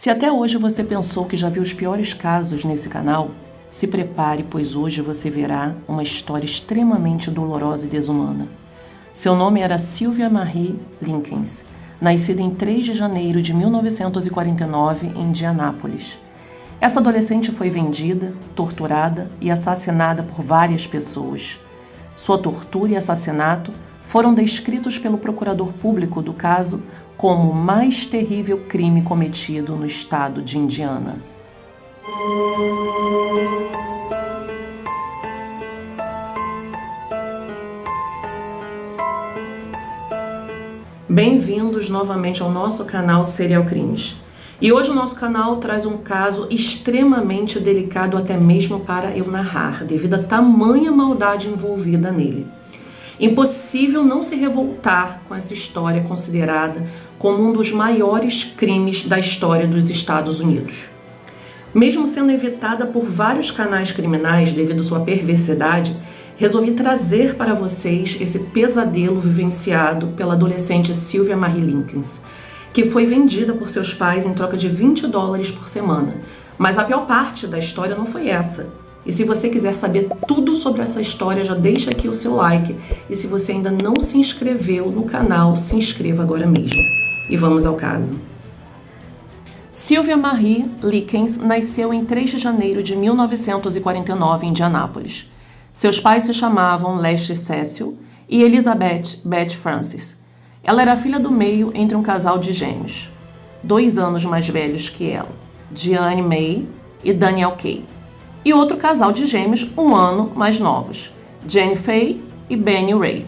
Se até hoje você pensou que já viu os piores casos nesse canal, se prepare, pois hoje você verá uma história extremamente dolorosa e desumana. Seu nome era Sylvia Marie Likens, nascida em 3 de janeiro de 1949 em Indianápolis. Essa adolescente foi vendida, torturada e assassinada por várias pessoas. Sua tortura e assassinato foram descritos pelo procurador público do caso como o mais terrível crime cometido no estado de Indiana. Bem-vindos novamente ao nosso canal Serial Crimes. E hoje o nosso canal traz um caso extremamente delicado até mesmo para eu narrar, devido a tamanha maldade envolvida nele. Impossível não se revoltar com essa história considerada como um dos maiores crimes da história dos Estados Unidos. Mesmo sendo evitada por vários canais criminais devido à sua perversidade, resolvi trazer para vocês esse pesadelo vivenciado pela adolescente Sylvia Marie Likens, que foi vendida por seus pais em troca de $20 por semana. Mas a pior parte da história não foi essa. E se você quiser saber tudo sobre essa história, já deixa aqui o seu like. E se você ainda não se inscreveu no canal, se inscreva agora mesmo. E vamos ao caso. Sylvia Marie Likens nasceu em 3 de janeiro de 1949 em Indianápolis. Seus pais se chamavam Lester Cecil e Elizabeth Beth Francis. Ela era a filha do meio entre um casal de gêmeos, 2 anos mais velhos que ela, Diane May e Daniel Kay. E outro casal de gêmeos 1 ano mais novos, Jane Faye e Benny Ray.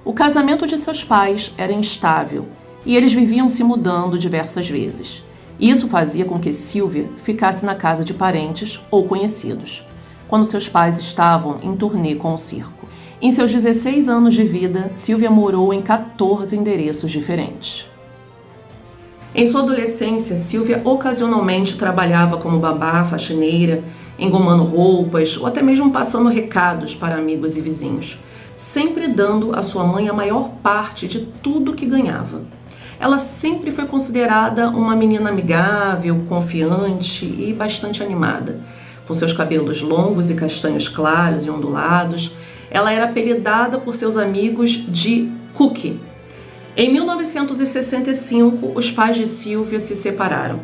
O casamento de seus pais era instável e eles viviam se mudando diversas vezes. Isso fazia com que Sylvia ficasse na casa de parentes ou conhecidos, quando seus pais estavam em turnê com o circo. Em seus 16 anos de vida, Sylvia morou em 14 endereços diferentes. Em sua adolescência, Sylvia ocasionalmente trabalhava como babá, faxineira, engomando roupas ou até mesmo passando recados para amigos e vizinhos, sempre dando à sua mãe a maior parte de tudo que ganhava. Ela sempre foi considerada uma menina amigável, confiante e bastante animada. Com seus cabelos longos e castanhos claros e ondulados, ela era apelidada por seus amigos de Cookie. Em 1965, os pais de Sylvia se separaram.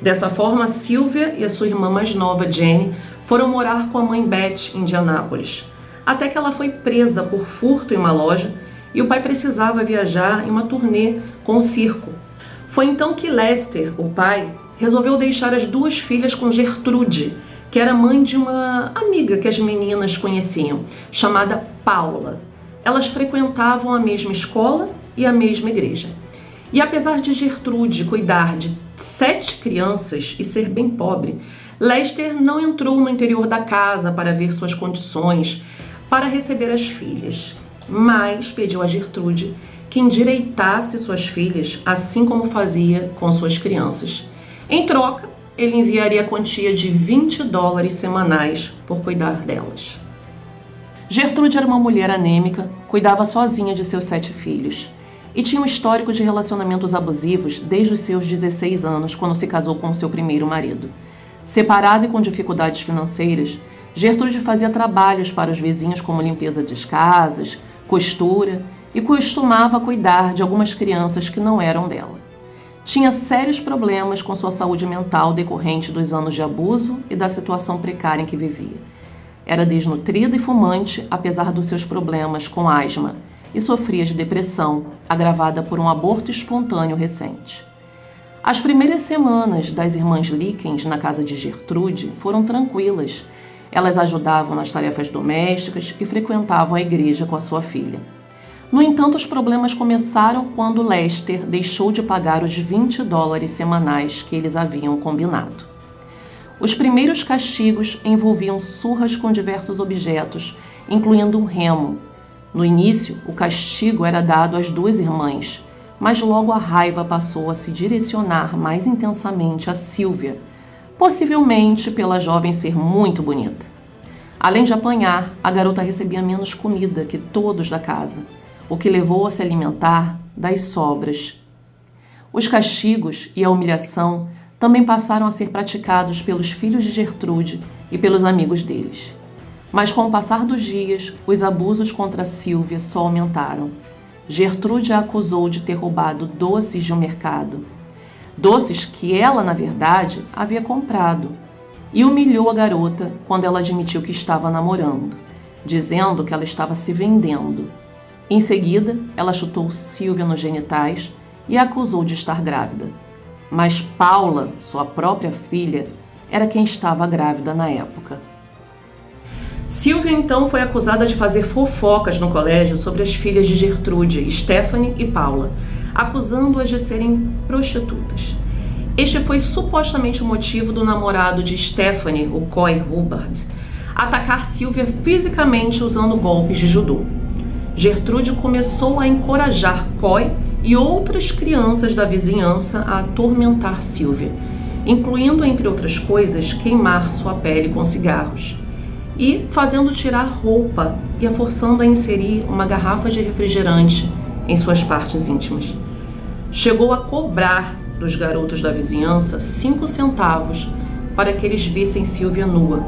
Dessa forma, Sylvia e a sua irmã mais nova, Jane, foram morar com a mãe Beth em Indianápolis, até que ela foi presa por furto em uma loja e o pai precisava viajar em uma turnê com o circo. Foi então que Lester, o pai, resolveu deixar as 2 filhas com Gertrude, que era mãe de uma amiga que as meninas conheciam, chamada Paula. Elas frequentavam a mesma escola e a mesma igreja. E apesar de Gertrude cuidar de 7 crianças e ser bem pobre, Lester não entrou no interior da casa para ver suas condições para receber as filhas, mas pediu a Gertrude que endireitasse suas filhas, assim como fazia com suas crianças. Em troca, ele enviaria a quantia de $20 semanais por cuidar delas. Gertrude era uma mulher anêmica, cuidava sozinha de seus 7 filhos e tinha um histórico de relacionamentos abusivos desde os seus 16 anos, quando se casou com seu primeiro marido. Separada e com dificuldades financeiras, Gertrude fazia trabalhos para os vizinhos como limpeza de casas, costura e costumava cuidar de algumas crianças que não eram dela. Tinha sérios problemas com sua saúde mental decorrente dos anos de abuso e da situação precária em que vivia. Era desnutrida e fumante, apesar dos seus problemas com asma, e sofria de depressão, agravada por um aborto espontâneo recente. As primeiras semanas das irmãs Likens na casa de Gertrude foram tranquilas. Elas ajudavam nas tarefas domésticas e frequentavam a igreja com a sua filha. No entanto, os problemas começaram quando Lester deixou de pagar os $20 semanais que eles haviam combinado. Os primeiros castigos envolviam surras com diversos objetos, incluindo um remo. No início, o castigo era dado às 2 irmãs, mas logo a raiva passou a se direcionar mais intensamente a Sylvia, possivelmente pela jovem ser muito bonita. Além de apanhar, a garota recebia menos comida que todos da casa, o que levou a se alimentar das sobras. Os castigos e a humilhação também passaram a ser praticados pelos filhos de Gertrude e pelos amigos deles. Mas com o passar dos dias, os abusos contra Sílvia só aumentaram. Gertrude a acusou de ter roubado doces de um mercado, doces que ela, na verdade, havia comprado, e humilhou a garota quando ela admitiu que estava namorando, dizendo que ela estava se vendendo. Em seguida, ela chutou Sílvia nos genitais e a acusou de estar grávida. Mas Paula, sua própria filha, era quem estava grávida na época. Sílvia então foi acusada de fazer fofocas no colégio sobre as filhas de Gertrude, Stephanie e Paula, acusando-as de serem prostitutas. Este foi supostamente o motivo do namorado de Stephanie, o Coy Hubbard, atacar Sílvia fisicamente usando golpes de judô. Gertrude começou a encorajar Coy e outras crianças da vizinhança a atormentar Sílvia, incluindo, entre outras coisas, queimar sua pele com cigarros e fazendo tirar roupa e a forçando a inserir uma garrafa de refrigerante em suas partes íntimas. Chegou a cobrar dos garotos da vizinhança 5 centavos para que eles vissem Sílvia nua.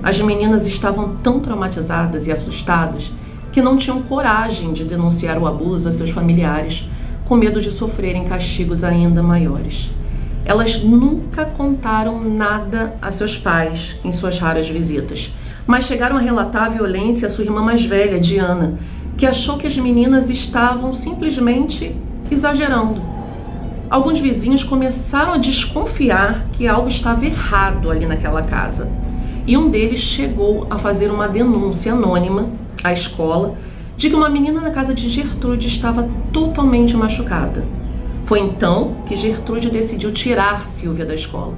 As meninas estavam tão traumatizadas e assustadas que não tinham coragem de denunciar o abuso a seus familiares, com medo de sofrerem castigos ainda maiores. Elas nunca contaram nada a seus pais em suas raras visitas, mas chegaram a relatar a violência à sua irmã mais velha, Diana, que achou que as meninas estavam simplesmente exagerando. Alguns vizinhos começaram a desconfiar que algo estava errado ali naquela casa, e um deles chegou a fazer uma denúncia anônima à escola de que uma menina na casa de Gertrude estava totalmente machucada. Foi então que Gertrude decidiu tirar Sílvia da escola.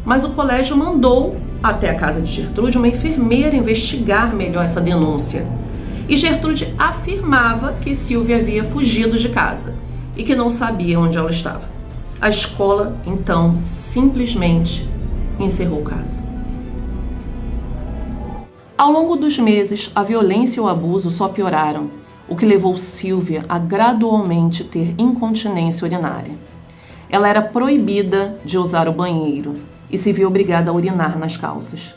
Mas o colégio mandou até a casa de Gertrude uma enfermeira investigar melhor essa denúncia. E Gertrude afirmava que Sílvia havia fugido de casa e que não sabia onde ela estava. A escola, então, simplesmente encerrou o caso. Ao longo dos meses, a violência e o abuso só pioraram, o que levou Sílvia a gradualmente ter incontinência urinária. Ela era proibida de usar o banheiro e se viu obrigada a urinar nas calças.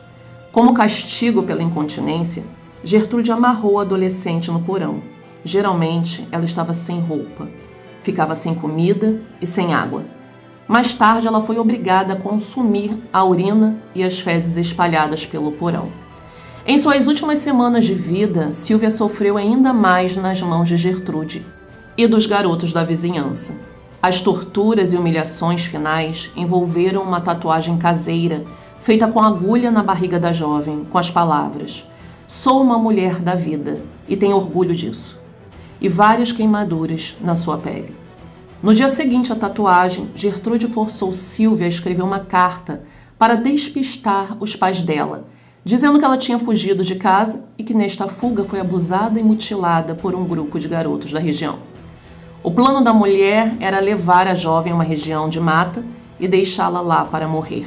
Como castigo pela incontinência, Gertrude amarrou a adolescente no porão. Geralmente, ela estava sem roupa, ficava sem comida e sem água. Mais tarde, ela foi obrigada a consumir a urina e as fezes espalhadas pelo porão. Em suas últimas semanas de vida, Sílvia sofreu ainda mais nas mãos de Gertrude e dos garotos da vizinhança. As torturas e humilhações finais envolveram uma tatuagem caseira feita com agulha na barriga da jovem, com as palavras: "Sou uma mulher da vida e tenho orgulho disso", e várias queimaduras na sua pele. No dia seguinte à tatuagem, Gertrude forçou Sílvia a escrever uma carta para despistar os pais dela, dizendo que ela tinha fugido de casa e que nesta fuga foi abusada e mutilada por um grupo de garotos da região. O plano da mulher era levar a jovem a uma região de mata e deixá-la lá para morrer.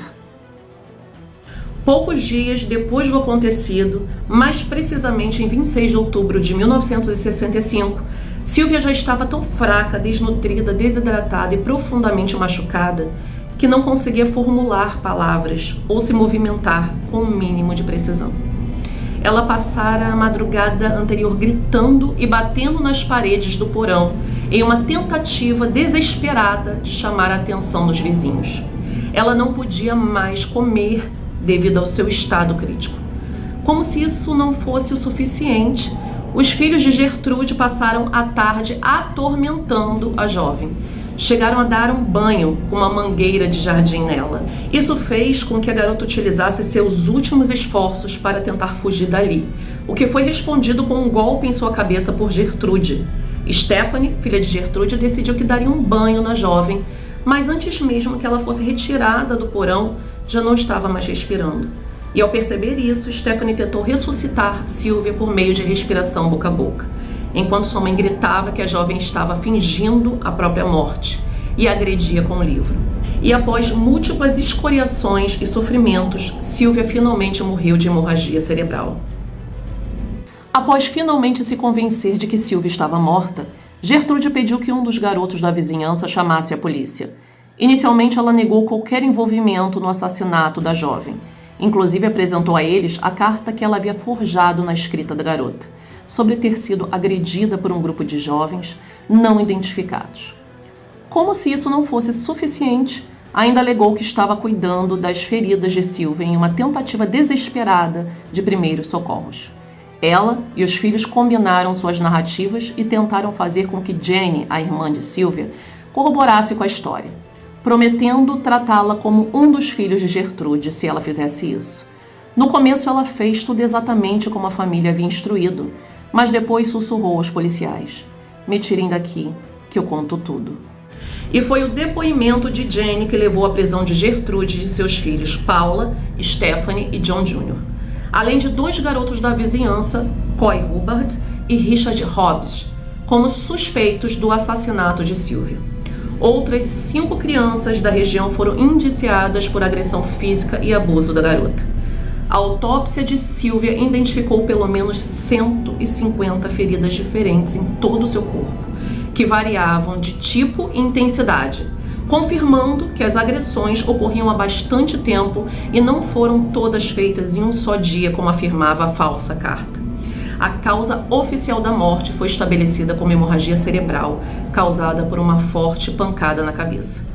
Poucos dias depois do acontecido, mais precisamente em 26 de outubro de 1965, Sílvia já estava tão fraca, desnutrida, desidratada e profundamente machucada que não conseguia formular palavras ou se movimentar com o mínimo de precisão. Ela passara a madrugada anterior gritando e batendo nas paredes do porão em uma tentativa desesperada de chamar a atenção dos vizinhos. Ela não podia mais comer devido ao seu estado crítico. Como se isso não fosse o suficiente, os filhos de Gertrude passaram a tarde atormentando a jovem. Chegaram a dar um banho com uma mangueira de jardim nela. Isso fez com que a garota utilizasse seus últimos esforços para tentar fugir dali, o que foi respondido com um golpe em sua cabeça por Gertrude. Stephanie, filha de Gertrude, decidiu que daria um banho na jovem, mas antes mesmo que ela fosse retirada do porão, já não estava mais respirando. E ao perceber isso, Stephanie tentou ressuscitar Sílvia por meio de respiração boca a boca, enquanto sua mãe gritava que a jovem estava fingindo a própria morte e a agredia com o livro. E após múltiplas escoriações e sofrimentos, Sílvia finalmente morreu de hemorragia cerebral. Após finalmente se convencer de que Sílvia estava morta, Gertrude pediu que um dos garotos da vizinhança chamasse a polícia. Inicialmente, ela negou qualquer envolvimento no assassinato da jovem. Inclusive, apresentou a eles a carta que ela havia forjado na escrita da garota, sobre ter sido agredida por um grupo de jovens não identificados. Como se isso não fosse suficiente, ainda alegou que estava cuidando das feridas de Sylvia em uma tentativa desesperada de primeiros socorros. Ela e os filhos combinaram suas narrativas e tentaram fazer com que Jenny, a irmã de Sylvia, corroborasse com a história, prometendo tratá-la como um dos filhos de Gertrude se ela fizesse isso. No começo ela fez tudo exatamente como a família havia instruído, mas depois sussurrou aos policiais: "Me tirem daqui, que eu conto tudo." E foi o depoimento de Jenny que levou à prisão de Gertrude e de seus filhos Paula, Stephanie e John Jr., além de 2 garotos da vizinhança, Coy Hubbard e Richard Hobbs, como suspeitos do assassinato de Sylvia. Outras 5 crianças da região foram indiciadas por agressão física e abuso da garota. A autópsia de Sylvia identificou pelo menos 150 feridas diferentes em todo o seu corpo, que variavam de tipo e intensidade, confirmando que as agressões ocorriam há bastante tempo e não foram todas feitas em um só dia, como afirmava a falsa carta. A causa oficial da morte foi estabelecida como hemorragia cerebral, causada por uma forte pancada na cabeça.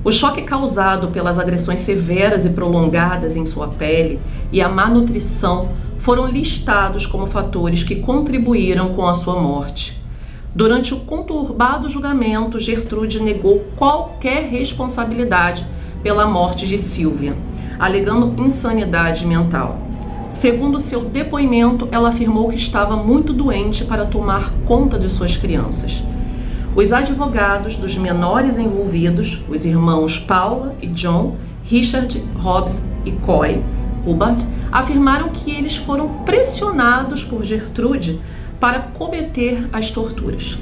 O choque causado pelas agressões severas e prolongadas em sua pele e a má nutrição foram listados como fatores que contribuíram com a sua morte. Durante o conturbado julgamento, Gertrude negou qualquer responsabilidade pela morte de Sylvia, alegando insanidade mental. Segundo seu depoimento, ela afirmou que estava muito doente para tomar conta de suas crianças. Os advogados dos menores envolvidos, os irmãos Paula e John, Richard, Hobbs e Coy Hubbard, afirmaram que eles foram pressionados por Gertrude para cometer as torturas.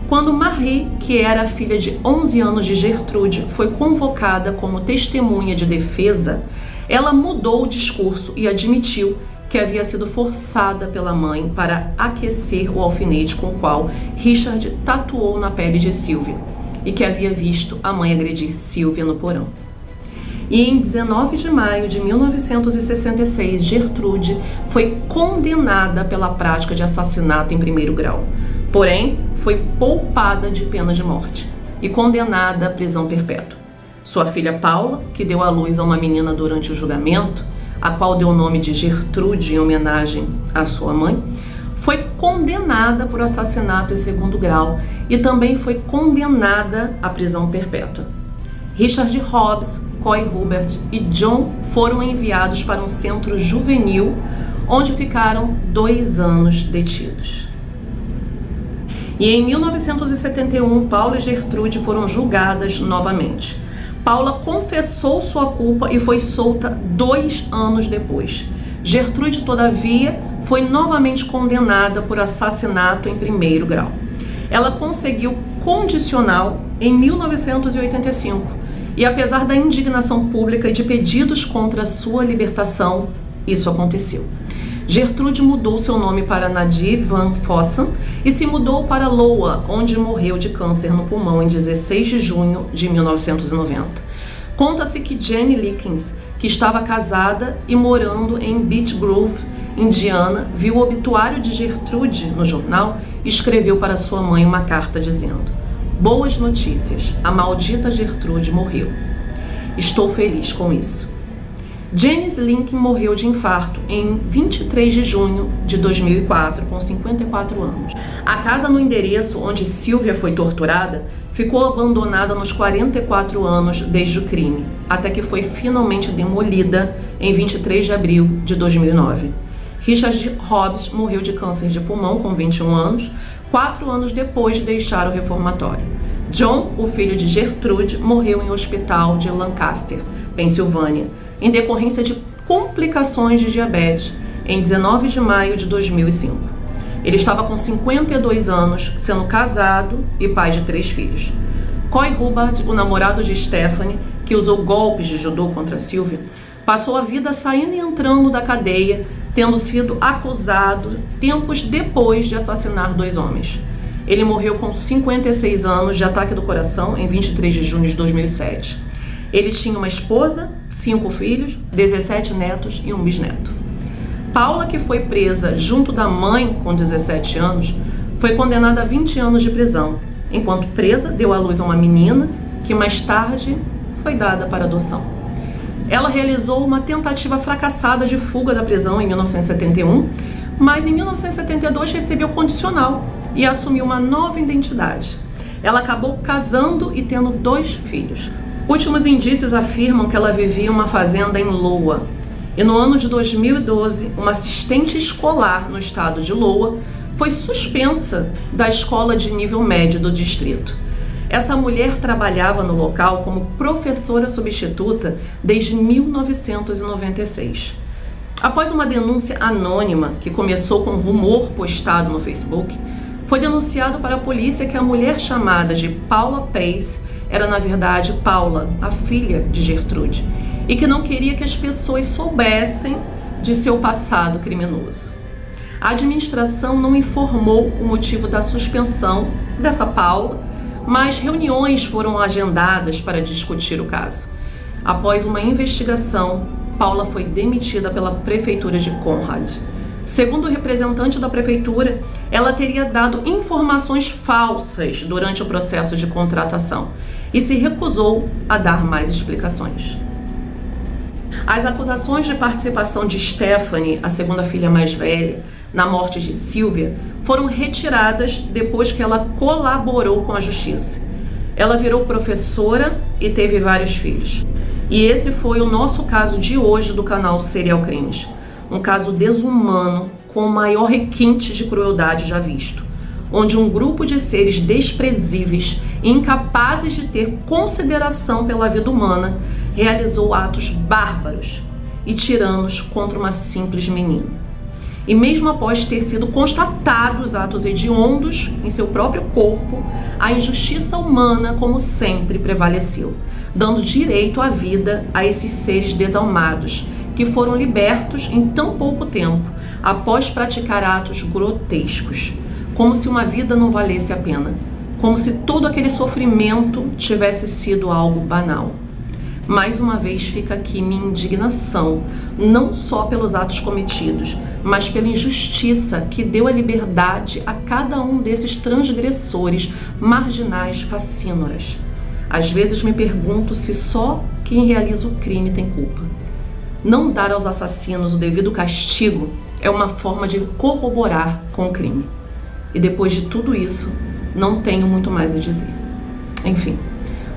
Quando Marie, que era a filha de 11 anos de Gertrude, foi convocada como testemunha de defesa, ela mudou o discurso e admitiu que havia sido forçada pela mãe para aquecer o alfinete com o qual Richard tatuou na pele de Sylvia e que havia visto a mãe agredir Sylvia no porão. E em 19 de maio de 1966, Gertrude foi condenada pela prática de assassinato em primeiro grau. Porém, foi poupada de pena de morte e condenada à prisão perpétua. Sua filha Paula, que deu à luz a uma menina durante o julgamento, a qual deu o nome de Gertrude em homenagem à sua mãe, foi condenada por assassinato em segundo grau e também foi condenada à prisão perpétua. Richard Hobbs, Coy Hubbard e John foram enviados para um centro juvenil, onde ficaram 2 anos detidos. E em 1971, Paula e Gertrude foram julgadas novamente. Paula confessou sua culpa e foi solta 2 anos depois. Gertrude, todavia, foi novamente condenada por assassinato em primeiro grau. Ela conseguiu condicional em 1985 e, apesar da indignação pública e de pedidos contra sua libertação, isso aconteceu. Gertrude mudou seu nome para Nadie Van Fossen e se mudou para Loa, onde morreu de câncer no pulmão em 16 de junho de 1990. Conta-se que Jenny Likens, que estava casada e morando em Beech Grove, Indiana, viu o obituário de Gertrude no jornal e escreveu para sua mãe uma carta dizendo: "Boas notícias, a maldita Gertrude morreu. Estou feliz com isso." Janice Lincoln morreu de infarto em 23 de junho de 2004, com 54 anos. A casa no endereço onde Sylvia foi torturada ficou abandonada nos 44 anos desde o crime, até que foi finalmente demolida em 23 de abril de 2009. Richard Hobbs morreu de câncer de pulmão com 21 anos, 4 anos depois de deixar o reformatório. John, o filho de Gertrude, morreu em um hospital de Lancaster, Pensilvânia, em decorrência de complicações de diabetes, em 19 de maio de 2005. Ele estava com 52 anos, sendo casado e pai de 3 filhos. Coy Hubbard, o namorado de Stephanie, que usou golpes de judô contra Sylvia, passou a vida saindo e entrando da cadeia, tendo sido acusado tempos depois de assassinar 2 homens. Ele morreu com 56 anos de ataque do coração em 23 de junho de 2007. Ele tinha uma esposa, 5 filhos, 17 netos e um bisneto. Paula, que foi presa junto da mãe com 17 anos, foi condenada a 20 anos de prisão. Enquanto presa, deu à luz a uma menina que mais tarde foi dada para adoção. Ela realizou uma tentativa fracassada de fuga da prisão em 1971, mas em 1972 recebeu condicional e assumiu uma nova identidade. Ela acabou casando e tendo 2 filhos. Últimos indícios afirmam que ela vivia em uma fazenda em Iowa. E no ano de 2012, uma assistente escolar no estado de Iowa foi suspensa da escola de nível médio do distrito. Essa mulher trabalhava no local como professora substituta desde 1996. Após uma denúncia anônima que começou com um rumor postado no Facebook, foi denunciado para a polícia que a mulher chamada de Paula Pace era na verdade Paula, a filha de Gertrude, e que não queria que as pessoas soubessem de seu passado criminoso. A administração não informou o motivo da suspensão dessa Paula, mas reuniões foram agendadas para discutir o caso. Após uma investigação, Paula foi demitida pela prefeitura de Conrad. Segundo o representante da prefeitura, ela teria dado informações falsas durante o processo de contratação e se recusou a dar mais explicações. As acusações de participação de Stephanie, a segunda filha mais velha, na morte de Sylvia, foram retiradas depois que ela colaborou com a justiça. Ela virou professora e teve vários filhos. E esse foi o nosso caso de hoje do canal Serial Crimes. Um caso desumano com o maior requinte de crueldade já visto, onde um grupo de seres desprezíveis e incapazes de ter consideração pela vida humana realizou atos bárbaros e tiranos contra uma simples menina. E mesmo após ter sido constatados atos hediondos em seu próprio corpo, a injustiça humana, como sempre, prevaleceu, dando direito à vida a esses seres desalmados, que foram libertos em tão pouco tempo, após praticar atos grotescos, como se uma vida não valesse a pena, como se todo aquele sofrimento tivesse sido algo banal. Mais uma vez fica aqui minha indignação, não só pelos atos cometidos, mas pela injustiça que deu a liberdade a cada um desses transgressores marginais facínoras. Às vezes me pergunto se só quem realiza o crime tem culpa. Não dar aos assassinos o devido castigo é uma forma de corroborar com o crime. E depois de tudo isso, não tenho muito mais a dizer. Enfim,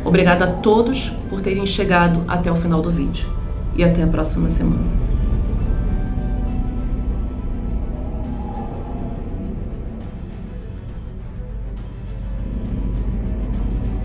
obrigada a todos por terem chegado até o final do vídeo. E até a próxima semana.